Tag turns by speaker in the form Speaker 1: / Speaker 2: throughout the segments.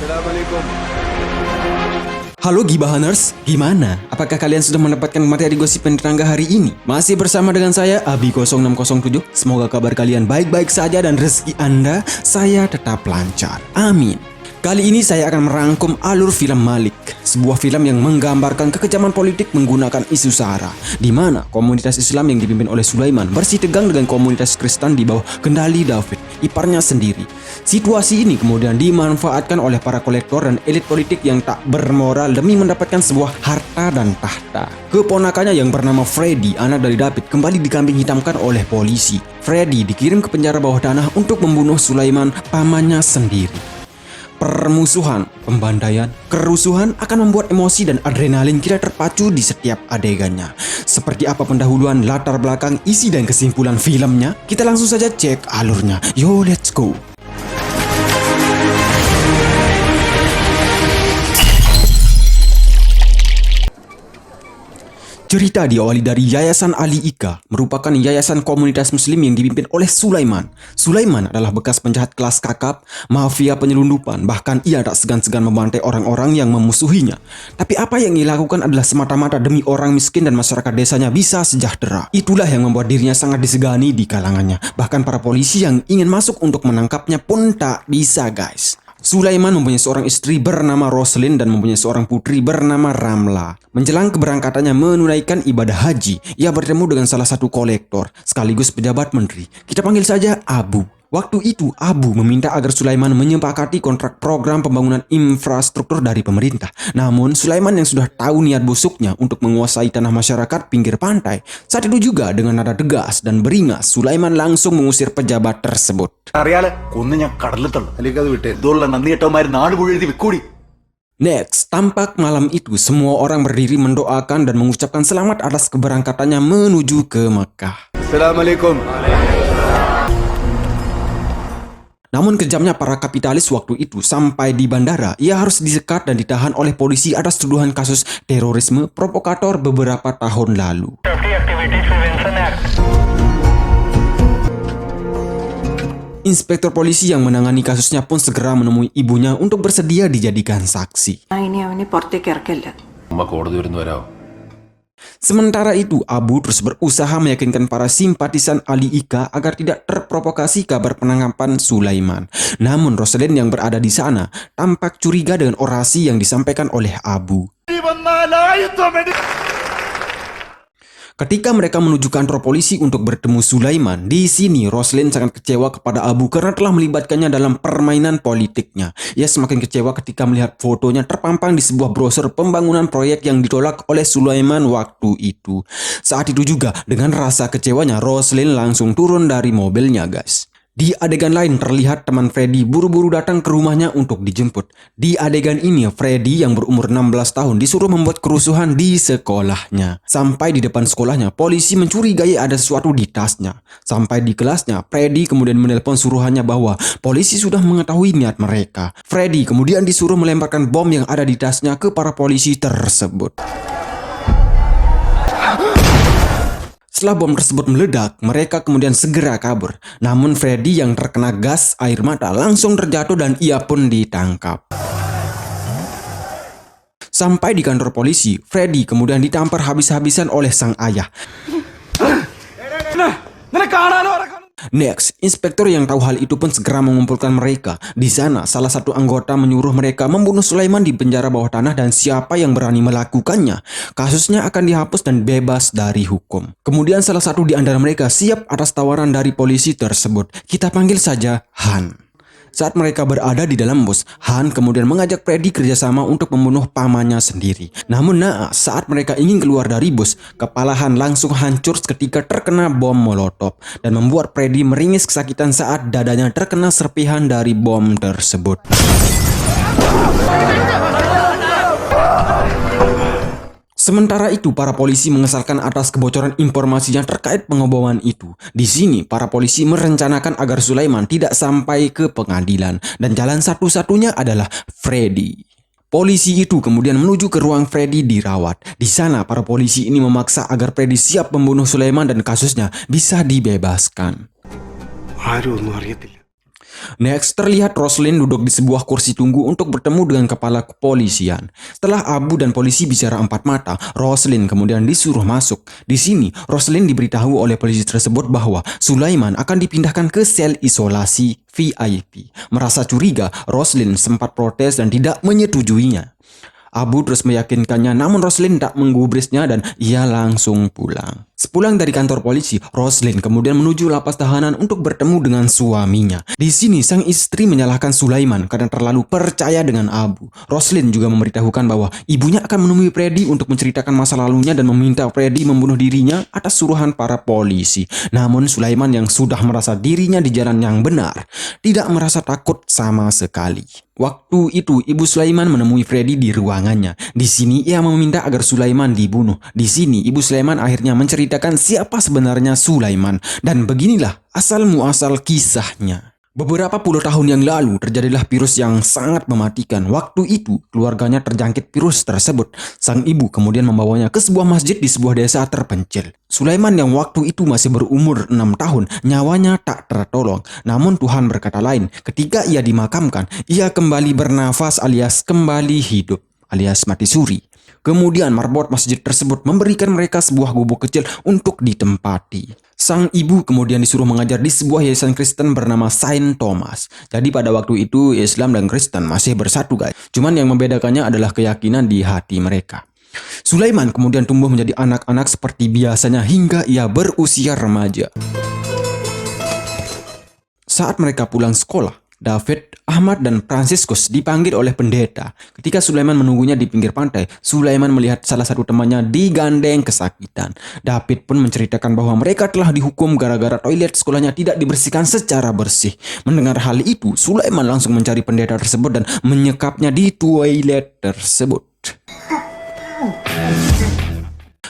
Speaker 1: Assalamualaikum.
Speaker 2: Halo Gibahaners, gimana? Apakah kalian sudah mendapatkan materi gosip penerangga hari ini? Masih bersama dengan saya, Abi0607. Semoga kabar kalian baik-baik saja dan rezeki Anda saya tetap lancar. Amin. Kali ini saya akan merangkum alur film Malik, sebuah film yang menggambarkan kekejaman politik menggunakan isu SARA, di mana komunitas Islam yang dipimpin oleh Sulaiman bersitegang dengan komunitas Kristen di bawah kendali David, iparnya sendiri. Situasi ini kemudian dimanfaatkan oleh para kolektor dan elit politik yang tak bermoral demi mendapatkan sebuah harta dan tahta. Keponakannya yang bernama Freddy, anak dari David, kembali dikambing hitamkan oleh polisi. Freddy dikirim ke penjara bawah tanah untuk membunuh Sulaiman, pamannya sendiri. Permusuhan, pembantaian, kerusuhan akan membuat emosi dan adrenalin kita terpacu di setiap adegannya. Seperti apa pendahuluan, latar belakang, isi dan kesimpulan filmnya? Kita langsung saja cek alurnya. Yo, let's go! Cerita diawali dari Yayasan Ali Ika, merupakan yayasan komunitas muslim yang dipimpin oleh Sulaiman. Sulaiman adalah bekas penjahat kelas kakap, mafia penyelundupan, bahkan ia tak segan-segan membantai orang-orang yang memusuhinya. Tapi apa yang ia lakukan adalah semata-mata demi orang miskin dan masyarakat desanya bisa sejahtera. Itulah yang membuat dirinya sangat disegani di kalangannya. Bahkan para polisi yang ingin masuk untuk menangkapnya pun tak bisa, guys. Sulaiman mempunyai seorang istri bernama Roslin dan mempunyai seorang putri bernama Ramla. Menjelang keberangkatannya menunaikan ibadah haji, ia bertemu dengan salah satu kolektor sekaligus pejabat menteri. Kita panggil saja Abu. Waktu itu Abu meminta agar Sulaiman menyepakati kontrak program pembangunan infrastruktur dari pemerintah. Namun Sulaiman yang sudah tahu niat busuknya untuk menguasai tanah masyarakat pinggir pantai, saat itu juga dengan nada tegas dan beringas, Sulaiman langsung mengusir pejabat tersebut. Next, tampak malam itu semua orang berdiri mendoakan dan mengucapkan selamat atas keberangkatannya menuju ke Mekah.
Speaker 1: Assalamualaikum.
Speaker 2: Namun kejamnya para kapitalis waktu itu, sampai di bandara, ia harus disekat dan ditahan oleh polisi atas tuduhan kasus terorisme provokator beberapa tahun lalu. Inspektur polisi yang menangani kasusnya pun segera menemui ibunya untuk bersedia dijadikan saksi. Sementara itu, Abu terus berusaha meyakinkan para simpatisan Ali Ika agar tidak terprovokasi kabar penangkapan Sulaiman. Namun Roslin yang berada di sana tampak curiga dengan orasi yang disampaikan oleh Abu. Ketika mereka menuju kantor polisi untuk bertemu Sulaiman, di sini Roslin sangat kecewa kepada Abu karena telah melibatkannya dalam permainan politiknya. Ia semakin kecewa ketika melihat fotonya terpampang di sebuah brosur pembangunan proyek yang ditolak oleh Sulaiman waktu itu. Saat itu juga, dengan rasa kecewanya, Roslin langsung turun dari mobilnya, guys. Di adegan lain terlihat teman Freddy buru-buru datang ke rumahnya untuk dijemput. Di adegan ini Freddy yang berumur 16 tahun disuruh membuat kerusuhan di sekolahnya. Sampai di depan sekolahnya, polisi mencurigai ada sesuatu di tasnya. Sampai di kelasnya, Freddy kemudian menelpon suruhannya bahwa polisi sudah mengetahui niat mereka. Freddy kemudian disuruh melemparkan bom yang ada di tasnya ke para polisi tersebut. Setelah bom tersebut meledak, mereka kemudian segera kabur. Namun Freddy yang terkena gas air mata langsung terjatuh dan ia pun ditangkap. Sampai di kantor polisi, Freddy kemudian ditampar habis-habisan oleh sang ayah. Next, inspektur yang tahu hal itu pun segera mengumpulkan mereka. Di sana, salah satu anggota menyuruh mereka membunuh Sulaiman di penjara bawah tanah dan siapa yang berani melakukannya, kasusnya akan dihapus dan bebas dari hukum. Kemudian salah satu di antara mereka siap atas tawaran dari polisi tersebut. Kita panggil saja Han. Saat mereka berada di dalam bus, Han kemudian mengajak Freddy kerjasama untuk membunuh pamannya sendiri. Namun naas, saat mereka ingin keluar dari bus, kepala Han langsung hancur ketika terkena bom molotov dan membuat Freddy meringis kesakitan saat dadanya terkena serpihan dari bom tersebut. Sementara itu, para polisi mengesalkan atas kebocoran informasinya terkait pengeboman itu. Di sini, para polisi merencanakan agar Sulaiman tidak sampai ke pengadilan, dan jalan satu-satunya adalah Freddy. Polisi itu kemudian menuju ke ruang Freddy dirawat. Di sana, para polisi ini memaksa agar Freddy siap membunuh Sulaiman dan kasusnya bisa dibebaskan. Next, terlihat Roslyn duduk di sebuah kursi tunggu untuk bertemu dengan kepala kepolisian. Setelah Abu dan polisi bicara empat mata, Roslyn kemudian disuruh masuk. Di sini, Roslyn diberitahu oleh polisi tersebut bahwa Sulaiman akan dipindahkan ke sel isolasi VIP. Merasa curiga, Roslyn sempat protes dan tidak menyetujuinya. Abu terus meyakinkannya, namun Roslyn tak menggubrisnya dan ia langsung pulang. Sepulang dari kantor polisi, Roslyn kemudian menuju lapas tahanan untuk bertemu dengan suaminya. Di sini, sang istri menyalahkan Sulaiman karena terlalu percaya dengan Abu. Roslyn juga memberitahukan bahwa ibunya akan menemui Freddy untuk menceritakan masa lalunya dan meminta Freddy membunuh dirinya atas suruhan para polisi. Namun Sulaiman yang sudah merasa dirinya di jalan yang benar, tidak merasa takut sama sekali. Waktu itu, Ibu Sulaiman menemui Freddy di ruangannya. Di sini, ia meminta agar Sulaiman dibunuh. Di sini, Ibu Sulaiman akhirnya menceritakan siapa sebenarnya Sulaiman. Dan beginilah asal-muasal kisahnya. Beberapa puluh tahun yang lalu terjadilah virus yang sangat mematikan. Waktu itu keluarganya terjangkit virus tersebut. Sang ibu kemudian membawanya ke sebuah masjid di sebuah desa terpencil. Sulaiman yang waktu itu masih berumur 6 tahun, nyawanya tak tertolong. Namun Tuhan berkata lain. Ketika ia dimakamkan, ia kembali bernafas alias kembali hidup alias mati suri. Kemudian marbot masjid tersebut memberikan mereka sebuah gubuk kecil untuk ditempati. Sang ibu kemudian disuruh mengajar di sebuah yayasan Kristen bernama Saint Thomas. Jadi pada waktu itu Islam dan Kristen masih bersatu guys. Cuman yang membedakannya adalah keyakinan di hati mereka. Sulaiman kemudian tumbuh menjadi anak-anak seperti biasanya hingga ia berusia remaja. Saat mereka pulang sekolah, David, Ahmad, dan Franciscus dipanggil oleh pendeta. Ketika Sulaiman menunggunya di pinggir pantai, Sulaiman melihat salah satu temannya digandeng kesakitan. David pun menceritakan bahwa mereka telah dihukum gara-gara toilet sekolahnya tidak dibersihkan secara bersih. Mendengar hal itu, Sulaiman langsung mencari pendeta tersebut dan menyekapnya di toilet tersebut.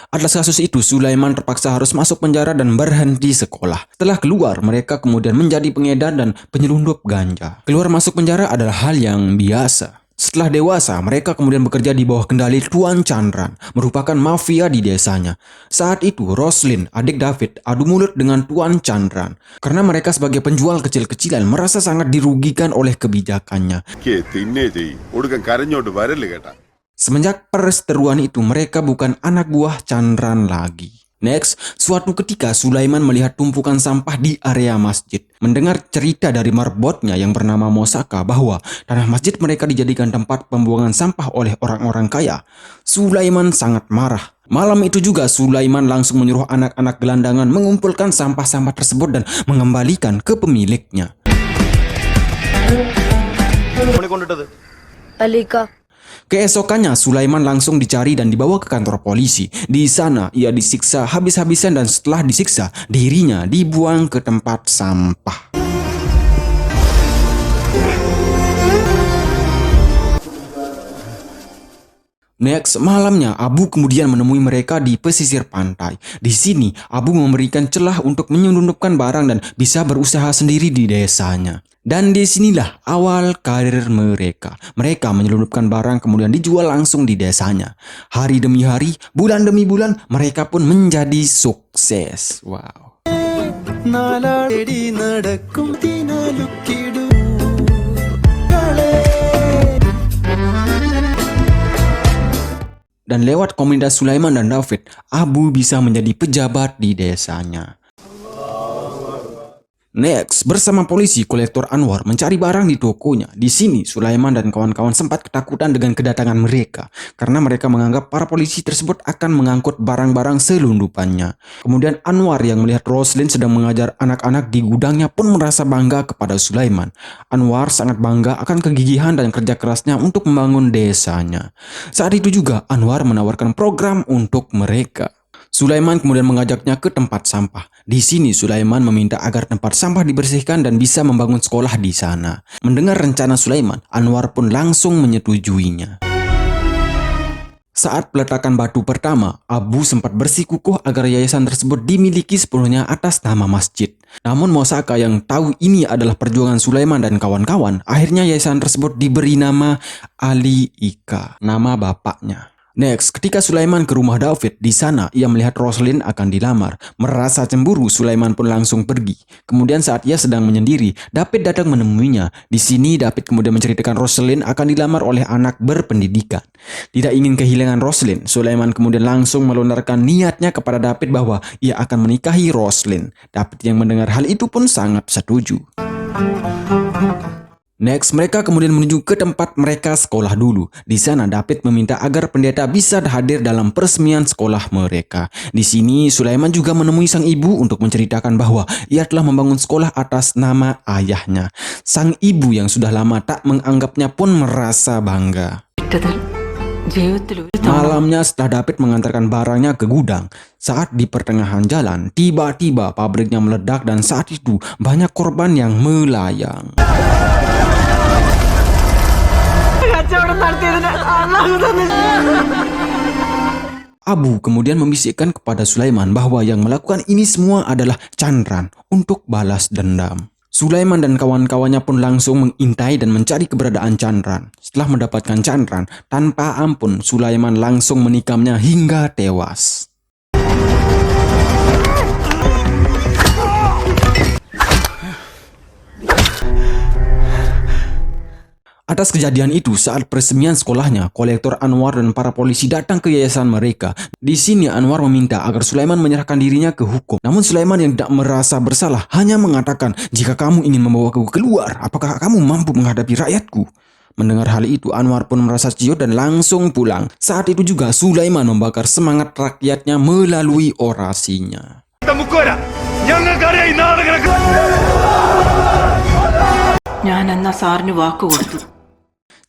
Speaker 2: Atas kasus itu, Sulaiman terpaksa harus masuk penjara dan berhenti sekolah. Setelah keluar, mereka kemudian menjadi pengedar dan penyelundup ganja. Keluar masuk penjara adalah hal yang biasa. Setelah dewasa, mereka kemudian bekerja di bawah kendali Tuan Chandran, merupakan mafia di desanya. Saat itu, Roslyn, adik David, adu mulut dengan Tuan Chandran. Karena mereka sebagai penjual kecil-kecilan merasa sangat dirugikan oleh kebijakannya. Semenjak perseteruan itu, mereka bukan anak buah Chandran lagi. Next, suatu ketika Sulaiman melihat tumpukan sampah di area masjid. Mendengar cerita dari marbotnya yang bernama Mosaka bahwa tanah masjid mereka dijadikan tempat pembuangan sampah oleh orang-orang kaya, Sulaiman sangat marah. Malam itu juga Sulaiman langsung menyuruh anak-anak gelandangan mengumpulkan sampah-sampah tersebut dan mengembalikan ke pemiliknya.
Speaker 1: Alika.
Speaker 2: Keesokannya, Sulaiman langsung dicari dan dibawa ke kantor polisi. Di sana, ia disiksa habis-habisan dan setelah disiksa, dirinya dibuang ke tempat sampah. Next, malamnya Abu kemudian menemui mereka di pesisir pantai. Di sini, Abu memberikan celah untuk menyelundupkan barang dan bisa berusaha sendiri di desanya. Dan disinilah awal karir mereka. Mereka menyelundupkan barang kemudian dijual langsung di desanya. Hari demi hari, bulan demi bulan, mereka pun menjadi sukses. Wow. Dan lewat komunitas Sulaiman dan David, Abu bisa menjadi pejabat di desanya. Next, bersama polisi, kolektor Anwar mencari barang di tokonya. Di sini, Sulaiman dan kawan-kawan sempat ketakutan dengan kedatangan mereka karena mereka menganggap para polisi tersebut akan mengangkut barang-barang selundupannya. Kemudian Anwar yang melihat Roslyn sedang mengajar anak-anak di gudangnya pun merasa bangga kepada Sulaiman. Anwar sangat bangga akan kegigihan dan kerja kerasnya untuk membangun desanya. Saat itu juga Anwar menawarkan program untuk mereka. Sulaiman kemudian mengajaknya ke tempat sampah. Di sini Sulaiman meminta agar tempat sampah dibersihkan dan bisa membangun sekolah di sana. Mendengar rencana Sulaiman, Anwar pun langsung menyetujuinya. Saat peletakan batu pertama, Abu sempat bersikukuh agar yayasan tersebut dimiliki sepenuhnya atas nama masjid. Namun Mosaka yang tahu ini adalah perjuangan Sulaiman dan kawan-kawan, akhirnya yayasan tersebut diberi nama Ali Ika, nama bapaknya. Next, ketika Sulaiman ke rumah David, di sana ia melihat Roslyn akan dilamar. Merasa cemburu, Sulaiman pun langsung pergi. Kemudian saat ia sedang menyendiri, David datang menemuinya. Di sini David kemudian menceritakan Roslyn akan dilamar oleh anak berpendidikan. Tidak ingin kehilangan Roslyn, Sulaiman kemudian langsung melontarkan niatnya kepada David bahwa ia akan menikahi Roslyn. David yang mendengar hal itu pun sangat setuju. Next, mereka kemudian menuju ke tempat mereka sekolah dulu. Di sana David meminta agar pendeta bisa hadir dalam peresmian sekolah mereka. Di sini Sulaiman juga menemui sang ibu untuk menceritakan bahwa ia telah membangun sekolah atas nama ayahnya. Sang ibu yang sudah lama tak menganggapnya pun merasa bangga. Malamnya setelah David mengantarkan barangnya ke gudang, saat di pertengahan jalan, tiba-tiba pabriknya meledak dan saat itu banyak korban yang melayang. Abu kemudian membisikkan kepada Sulaiman bahwa yang melakukan ini semua adalah Chandran untuk balas dendam. Sulaiman dan kawan-kawannya pun langsung mengintai dan mencari keberadaan Chandran. Setelah mendapatkan Chandran, tanpa ampun Sulaiman langsung menikamnya hingga tewas. Atas kejadian itu, saat peresmian sekolahnya, kolektor Anwar dan para polisi datang ke yayasan mereka. Di sini Anwar meminta agar Sulaiman menyerahkan dirinya ke hukum. Namun Sulaiman yang tidak merasa bersalah hanya mengatakan, "Jika kamu ingin membawaku keluar, apakah kamu mampu menghadapi rakyatku?" Mendengar hal itu, Anwar pun merasa ciut dan langsung pulang. Saat itu juga Sulaiman membakar semangat rakyatnya melalui orasinya.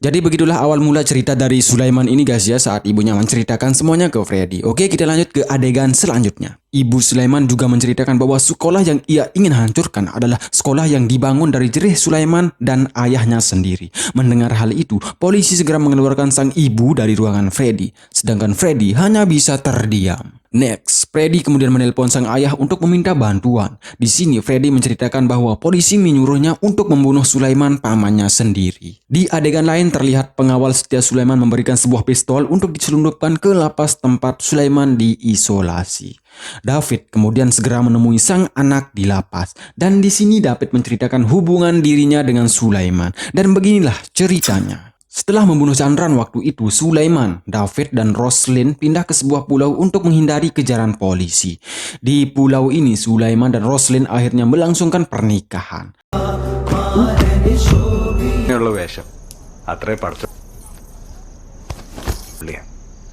Speaker 2: Jadi begitulah awal mula cerita dari Sulaiman ini guys ya, saat ibunya menceritakan semuanya ke Freddy. Oke, kita lanjut ke adegan selanjutnya. Ibu Sulaiman juga menceritakan bahwa sekolah yang ia ingin hancurkan adalah sekolah yang dibangun dari jerih Sulaiman dan ayahnya sendiri. Mendengar hal itu, polisi segera mengeluarkan sang ibu dari ruangan Freddy, sedangkan Freddy hanya bisa terdiam. Next, Freddy kemudian menelpon sang ayah untuk meminta bantuan. Di sini Freddy menceritakan bahwa polisi menyuruhnya untuk membunuh Sulaiman pamannya sendiri. Di adegan lain terlihat pengawal setia Sulaiman memberikan sebuah pistol untuk diselundupkan ke lapas tempat Sulaiman diisolasi. David kemudian segera menemui sang anak di lapas, dan di sini David menceritakan hubungan dirinya dengan Sulaiman, dan beginilah ceritanya. Setelah membunuh Chandran waktu itu, Sulaiman, David, dan Roslyn pindah ke sebuah pulau untuk menghindari kejaran polisi. Di pulau ini, Sulaiman dan Roslyn akhirnya melangsungkan pernikahan.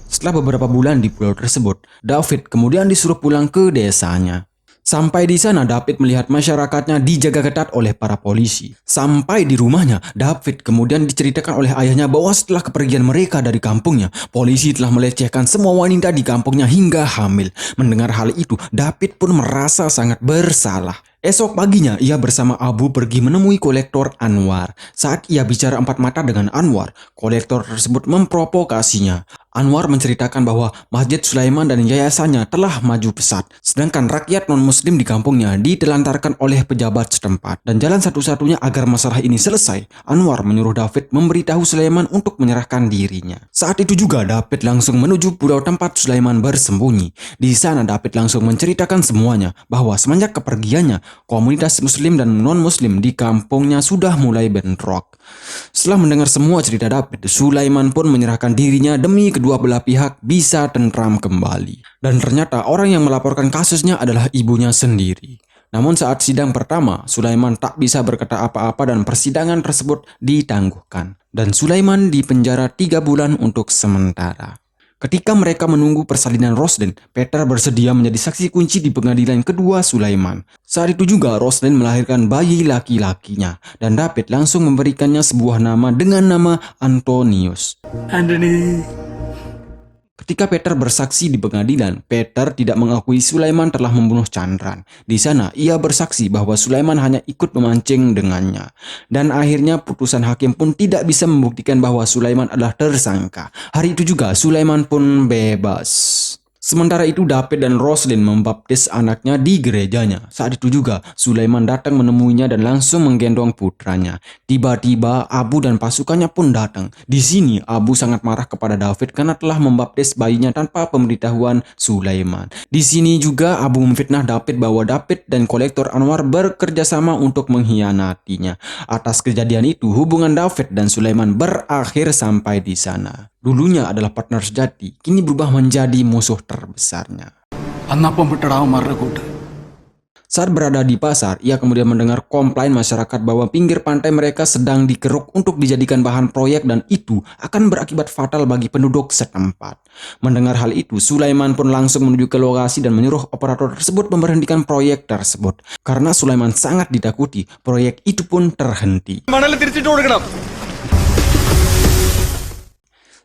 Speaker 2: Setelah beberapa bulan di pulau tersebut, David kemudian disuruh pulang ke desanya. Sampai di sana, David melihat masyarakatnya dijaga ketat oleh para polisi. Sampai di rumahnya, David kemudian diceritakan oleh ayahnya bahwa setelah kepergian mereka dari kampungnya, polisi telah melecehkan semua wanita di kampungnya hingga hamil. Mendengar hal itu, David pun merasa sangat bersalah. Esok paginya, ia bersama Abu pergi menemui kolektor Anwar. Saat ia bicara empat mata dengan Anwar, kolektor tersebut memprovokasinya. Anwar menceritakan bahwa Masjid Sulaiman dan yayasannya telah maju pesat, sedangkan rakyat non-muslim di kampungnya ditelantarkan oleh pejabat setempat. Dan jalan satu-satunya agar masalah ini selesai, Anwar menyuruh David memberitahu Sulaiman untuk menyerahkan dirinya. Saat itu juga David langsung menuju pulau tempat Sulaiman bersembunyi. Di sana David langsung menceritakan semuanya, bahwa semenjak kepergiannya, komunitas muslim dan non-muslim di kampungnya sudah mulai bentrok. Setelah mendengar semua cerita David, Sulaiman pun menyerahkan dirinya demi kedua belah pihak bisa tentram kembali. Dan ternyata orang yang melaporkan kasusnya adalah ibunya sendiri. Namun saat sidang pertama, Sulaiman tak bisa berkata apa-apa dan persidangan tersebut ditangguhkan. Dan Sulaiman dipenjara 3 bulan untuk sementara. Ketika mereka menunggu persalinan Roslyn, Peter bersedia menjadi saksi kunci di pengadilan kedua Sulaiman. Saat itu juga Roslyn melahirkan bayi laki-lakinya, dan David langsung memberikannya sebuah nama dengan nama Antonius. Anthony. Ketika Peter bersaksi di pengadilan, Peter tidak mengakui Sulaiman telah membunuh Chandran. Di sana, ia bersaksi bahwa Sulaiman hanya ikut memancing dengannya. Dan akhirnya putusan hakim pun tidak bisa membuktikan bahwa Sulaiman adalah tersangka. Hari itu juga Sulaiman pun bebas. Sementara itu David dan Roslyn membaptis anaknya di gerejanya. Saat itu juga Sulaiman datang menemuinya dan langsung menggendong putranya. Tiba-tiba Abu dan pasukannya pun datang. Di sini Abu sangat marah kepada David karena telah membaptis bayinya tanpa pemberitahuan Sulaiman. Di sini juga Abu memfitnah David bahwa David dan kolektor Anwar bekerja sama untuk mengkhianatinya. Atas kejadian itu hubungan David dan Sulaiman berakhir sampai di sana. Dulunya adalah partner sejati, kini berubah menjadi musuh terbesarnya. Saat berada di pasar, ia kemudian mendengar komplain masyarakat bahwa pinggir pantai mereka sedang dikeruk untuk dijadikan bahan proyek dan itu akan berakibat fatal bagi penduduk setempat. Mendengar hal itu, Sulaiman pun langsung menuju ke lokasi dan menyuruh operator tersebut memberhentikan proyek tersebut. Karena Sulaiman sangat ditakuti, proyek itu pun terhenti.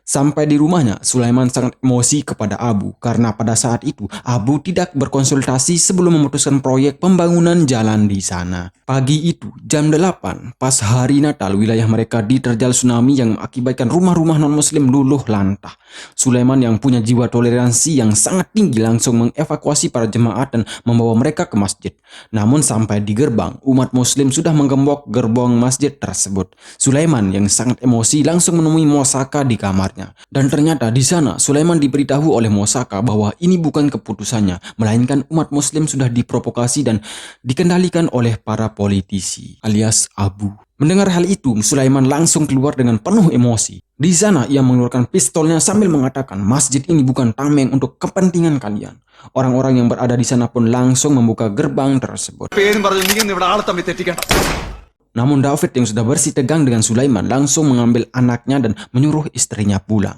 Speaker 2: Sampai di rumahnya, Sulaiman sangat emosi kepada Abu karena pada saat itu Abu tidak berkonsultasi sebelum memutuskan proyek pembangunan jalan di sana. Pagi itu, jam 8, pas hari Natal, wilayah mereka diterjal tsunami yang mengakibatkan rumah-rumah non-muslim luluh lantah. Sulaiman yang punya jiwa toleransi yang sangat tinggi langsung mengevakuasi para jemaat dan membawa mereka ke masjid. Namun sampai di gerbang, umat muslim sudah menggembok gerbong masjid tersebut. Sulaiman yang sangat emosi langsung menemui Mosaka di kamar. Dan ternyata di sana Sulaiman diberitahu oleh Mosaka bahwa ini bukan keputusannya, melainkan umat muslim sudah diprovokasi dan dikendalikan oleh para politisi alias Abu. Mendengar hal itu, Sulaiman langsung keluar dengan penuh emosi. Di sana ia mengeluarkan pistolnya sambil mengatakan, masjid ini bukan tameng untuk kepentingan kalian. Orang-orang yang berada di sana pun langsung membuka gerbang tersebut. Namun David yang sudah bersih tegang dengan Sulaiman langsung mengambil anaknya dan menyuruh istrinya pulang.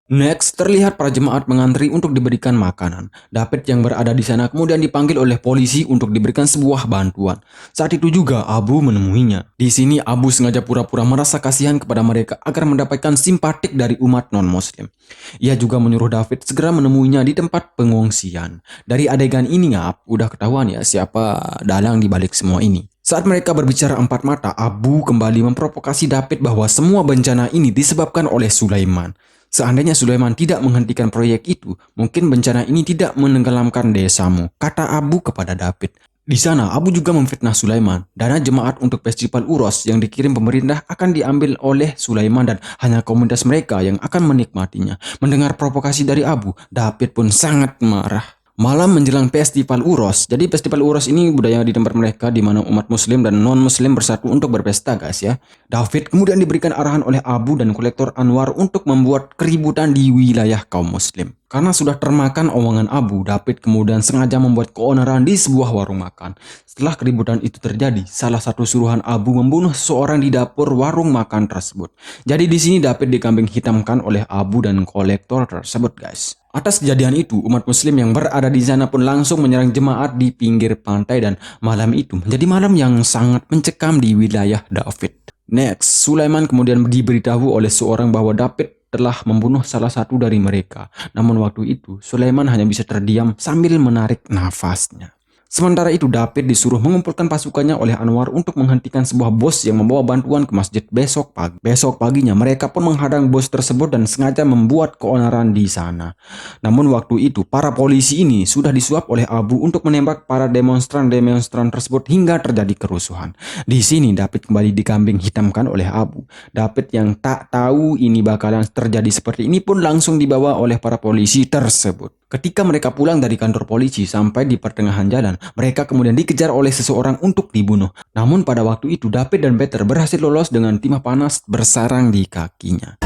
Speaker 2: Next, terlihat para jemaat mengantri untuk diberikan makanan. David yang berada di sana kemudian dipanggil oleh polisi untuk diberikan sebuah bantuan. Saat itu juga Abu menemuinya. Di sini Abu sengaja pura-pura merasa kasihan kepada mereka agar mendapatkan simpatik dari umat non-muslim. Ia juga menyuruh David segera menemuinya di tempat pengungsian. Dari adegan ini udah ketahuan ya siapa dalang di balik semua ini. Saat mereka berbicara empat mata, Abu kembali memprovokasi David bahwa semua bencana ini disebabkan oleh Sulaiman. Seandainya Sulaiman tidak menghentikan proyek itu, mungkin bencana ini tidak menenggelamkan desamu, kata Abu kepada David. Di sana, Abu juga memfitnah Sulaiman. Dana jemaat untuk festival Uros yang dikirim pemerintah akan diambil oleh Sulaiman dan hanya komunitas mereka yang akan menikmatinya. Mendengar provokasi dari Abu, David pun sangat marah. Malam menjelang festival Uros. Jadi festival Uros ini budaya di tempat mereka di mana umat muslim dan non-muslim bersatu untuk berpesta guys ya. David kemudian diberikan arahan oleh Abu dan kolektor Anwar untuk membuat keributan di wilayah kaum muslim. Karena sudah termakan omongan Abu, David kemudian sengaja membuat keonaran di sebuah warung makan. Setelah keributan itu terjadi, salah satu suruhan Abu membunuh seseorang di dapur warung makan tersebut. Jadi di sini David dikambing hitamkan oleh Abu dan kolektor tersebut guys. Atas kejadian itu, umat muslim yang berada di sana pun langsung menyerang jemaat di pinggir pantai dan malam itu menjadi malam yang sangat mencekam di wilayah David. Next, Sulaiman kemudian diberitahu oleh seorang bahwa David telah membunuh salah satu dari mereka. Namun waktu itu, Sulaiman hanya bisa terdiam sambil menarik nafasnya. Sementara itu David disuruh mengumpulkan pasukannya oleh Anwar untuk menghentikan sebuah bos yang membawa bantuan ke masjid besok pagi. Besok paginya mereka pun menghadang bos tersebut dan sengaja membuat keonaran di sana. Namun waktu itu para polisi ini sudah disuap oleh Abu untuk menembak para demonstran tersebut hingga terjadi kerusuhan. Di sini David kembali dikambing hitamkan oleh Abu. David yang tak tahu ini bakalan terjadi seperti ini pun langsung dibawa oleh para polisi tersebut. Ketika mereka pulang dari kantor polisi sampai di pertengahan jalan, mereka kemudian dikejar oleh seseorang untuk dibunuh. Namun pada waktu itu David dan Peter berhasil lolos dengan timah panas bersarang di kakinya.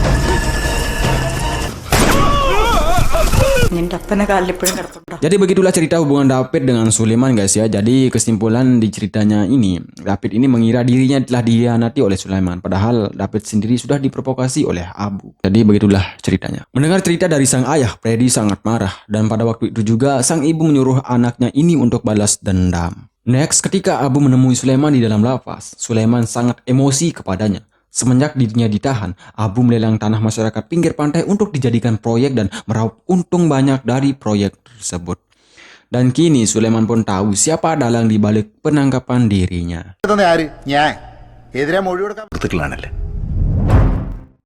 Speaker 2: Jadi begitulah cerita hubungan David dengan Sulaiman guys ya. Jadi kesimpulan di ceritanya ini, David ini mengira dirinya telah dikhianati oleh Sulaiman, padahal David sendiri sudah diprovokasi oleh Abu. Jadi begitulah ceritanya. Mendengar cerita dari sang ayah, Freddy sangat marah dan pada waktu itu juga sang ibu menyuruh anaknya ini untuk balas dendam. Next, ketika Abu menemui Sulaiman di dalam lapas, Sulaiman sangat emosi kepadanya. Semenjak dirinya ditahan, Abu melelang tanah masyarakat pinggir pantai untuk dijadikan proyek dan meraup untung banyak dari proyek tersebut. Dan kini Sulaiman pun tahu siapa dalang di balik penangkapan dirinya.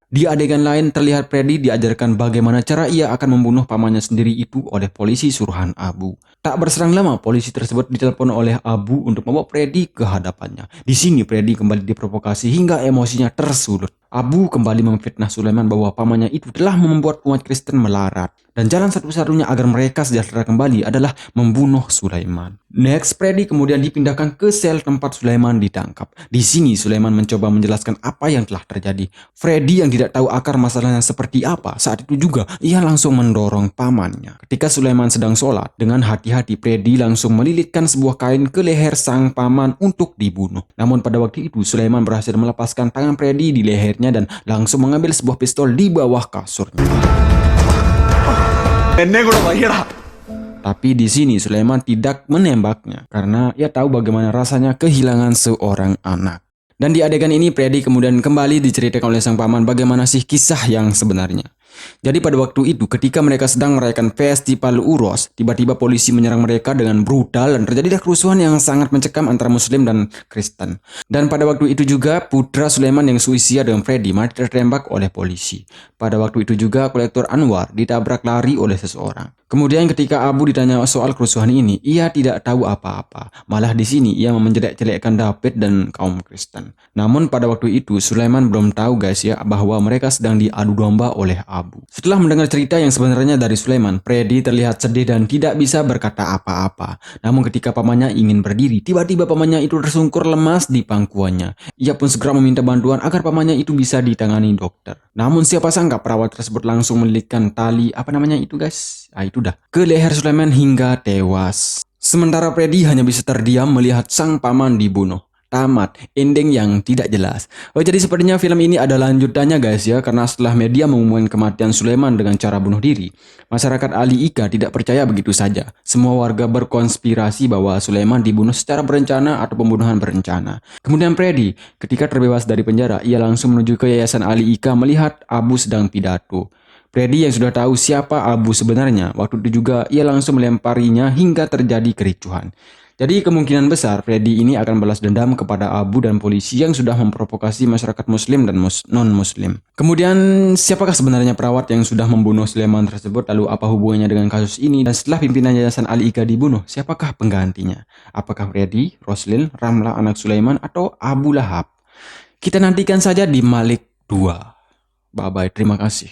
Speaker 2: Di adegan lain terlihat Freddy diajarkan bagaimana cara ia akan membunuh pamannya sendiri itu oleh polisi suruhan Abu. Tak berserang lama, polisi tersebut ditelepon oleh Abu untuk membawa Freddy ke hadapannya. Di sini Freddy kembali diprovokasi hingga emosinya tersulut. Abu kembali memfitnah Sulaiman bahwa pamannya itu telah membuat umat Kristen melarat. Dan jalan satu-satunya agar mereka sejahtera kembali adalah membunuh Sulaiman. Next, Freddy kemudian dipindahkan ke sel tempat Sulaiman ditangkap. Di sini Sulaiman mencoba menjelaskan apa yang telah terjadi. Freddy yang tidak tahu akar masalahnya seperti apa, saat itu juga ia langsung mendorong pamannya. Ketika Sulaiman sedang sholat, dengan hati-hati Freddy langsung melilitkan sebuah kain ke leher sang paman untuk dibunuh. Namun pada waktu itu Sulaiman berhasil melepaskan tangan Freddy di lehernya dan langsung mengambil sebuah pistol di bawah kasurnya. Tapi di sini Sulaiman tidak menembaknya karena ia tahu bagaimana rasanya kehilangan seorang anak. Dan di adegan ini Freddy kemudian kembali diceritakan oleh sang paman bagaimana sih kisah yang sebenarnya. Jadi pada waktu itu ketika mereka sedang merayakan festival Uros, tiba-tiba polisi menyerang mereka dengan brutal dan terjadilah kerusuhan yang sangat mencekam antara Muslim dan Kristen. Dan pada waktu itu juga putra Sulaiman yang seusia dengan Freddy mati tertembak oleh polisi. Pada waktu itu juga kolektor Anwar ditabrak lari oleh seseorang. Kemudian ketika Abu ditanya soal kerusuhan ini, ia tidak tahu apa-apa. Malah di sini ia menjelek-jelekkan David dan kaum Kristen. Namun pada waktu itu Sulaiman belum tahu guys ya bahwa mereka sedang diadu domba oleh Abu. Setelah mendengar cerita yang sebenarnya dari Sulaiman, Freddy terlihat sedih dan tidak bisa berkata apa-apa. Namun ketika pamannya ingin berdiri, tiba-tiba pamannya itu tersungkur lemas di pangkuannya. Ia pun segera meminta bantuan agar pamannya itu bisa ditangani dokter. Namun siapa sangka perawat tersebut langsung melilitkan tali itu guys. Itu dah ke leher Sulaiman hingga tewas. Sementara Freddy hanya bisa terdiam melihat sang paman dibunuh. Tamat, ending yang tidak jelas. Oh, jadi sepertinya film ini ada lanjutannya guys ya, karena setelah media mengumumkan kematian Sulaiman dengan cara bunuh diri, masyarakat Ali Ika tidak percaya begitu saja. Semua warga berkonspirasi bahwa Sulaiman dibunuh secara berencana atau pembunuhan berencana. Kemudian Freddy, ketika terbebas dari penjara, ia langsung menuju ke Yayasan Ali Ika melihat Abu sedang pidato. Freddy yang sudah tahu siapa Abu sebenarnya, waktu itu juga ia langsung melemparinya hingga terjadi kericuhan. Jadi kemungkinan besar Freddy ini akan balas dendam kepada Abu dan polisi yang sudah memprovokasi masyarakat muslim dan non-muslim. Kemudian siapakah sebenarnya perawat yang sudah membunuh Sulaiman tersebut? Lalu apa hubungannya dengan kasus ini? Dan setelah pimpinan Yayasan Ali Ika dibunuh, siapakah penggantinya? Apakah Freddy, Roslin, Ramla anak Sulaiman, atau Abu Lahab? Kita nantikan saja di Malik 2. Bye-bye, terima kasih.